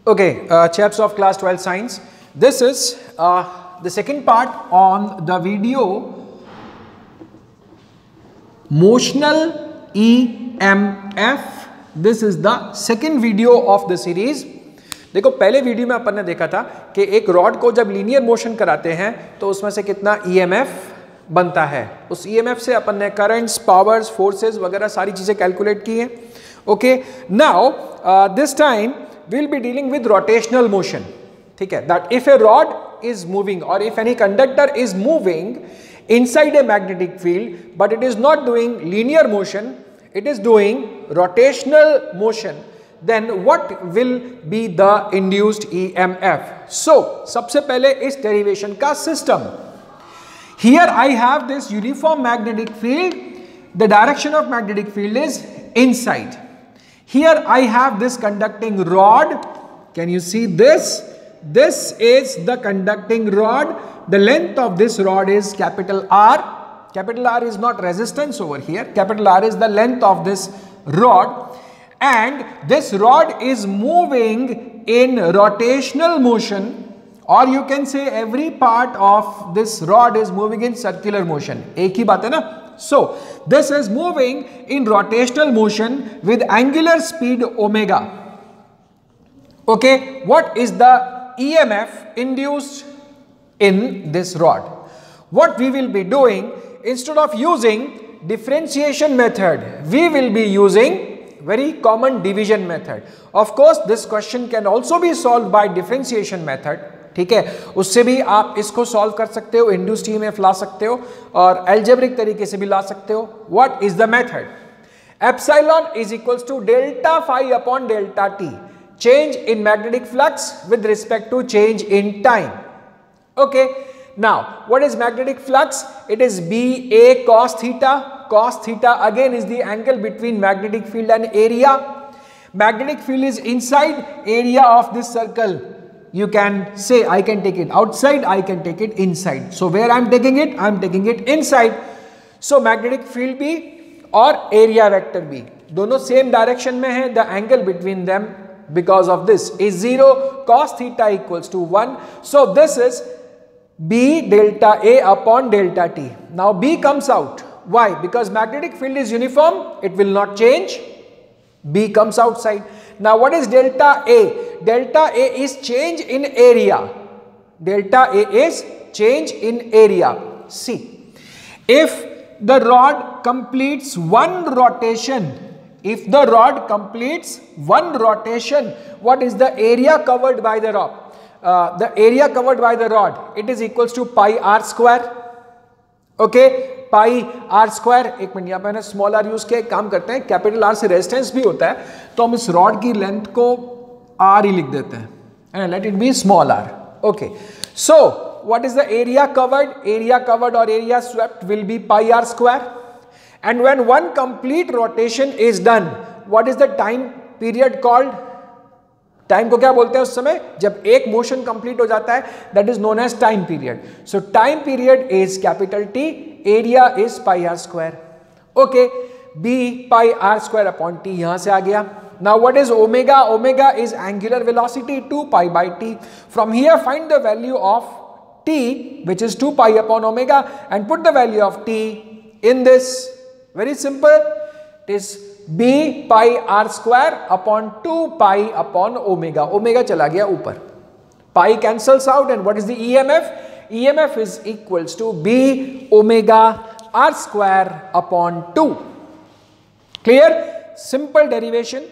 Okay, chaps of class 12 science. This is the second part on the video motional EMF. This is the second video of the series. देखो पहले video में अपन ने देखा था कि एक रॉड को जब लीनियर मोशन कराते हैं तो उसमें से कितना EMF बनता है. उस EMF से अपन ने करंट्स, पावर्स, फोर्सेस वगैरह सारी चीजें कैलकुलेट की हैं. Okay, now this time we'll be dealing with rotational motion. ठीक है, that if a rod is moving or if any conductor is moving inside a magnetic field but it is not doing linear motion, it is doing rotational motion, then what will be the induced EMF? So सबसे पहले इस derivation का system. Here I have this uniform magnetic field. The direction of magnetic field is inside. Here I have this conducting rod. Can you see this? This is the conducting rod. The length of this rod is capital R. Capital R is not resistance over here. Capital R is the length of this rod. And this rod is moving in rotational motion, or you can say every part of this rod is moving in circular motion. एक ही बात है ना? So this is moving in rotational motion with angular speed omega. Okay, what is the EMF induced in this rod? What we will be doing, instead of using differentiation method, we will be using very common division method. Of course, this question can also be solved by differentiation method. ठीक है, उससे भी आप इसको solve कर सकते हो, induced EMF ला सकते हो और एल्जेब्रिक तरीके से भी ला सकते हो. What is the method? Epsilon is equals to delta phi upon delta t, change in magnetic flux with respect to change in time. Okay, now what is magnetic flux? It is B A cos theta. Cos theta again is the angle between magnetic field and area. Magnetic field is inside area of this circle. You can say I can take it outside, I can take it inside. So where I am taking it? I am taking it inside. So magnetic field B और area vector B दोनों same direction में है. The angle between them because of this is 0. Cos theta equals to 1. So this is B delta A upon delta T. Now B comes out. Why? Because magnetic field is uniform. It will not change. B comes outside. Now what is delta A? Delta A is change in area. Delta A is change in area. See, if the rod completes one rotation, what is the area covered by the rod? The area covered by the rod, it is equals to pi r square. Okay, pi are square. एक मिनट, यहाँ पे मैंने small are use किया. एक काम करते हैं, कैपिटल आर से रेजिस्टेंस भी होता है तो हम इस रॉड की लेंथ को आर ही लिख देते हैं and let it be small R. Okay, so what is the area covered? Area covered or area swept will be pi are square. And when one complete rotation is done, what is the time period called? Time को क्या बोलते हैं उस समय जब एक motion complete हो जाता है? That is known as time period. So time period is capital T, area is pi are square. Okay, B pi are square upon T यहां से आ गया. Now what is omega? Omega is angular velocity 2 pi by T. From here find the value of T which is 2 pi upon omega and put the value of T in this. Very simple, it is b pi r square upon 2 pi upon omega. Omega चला गया ऊपर, pi cancels out and what is the EMF? EMF is equals to b omega r square upon 2. Clear? Simple derivation.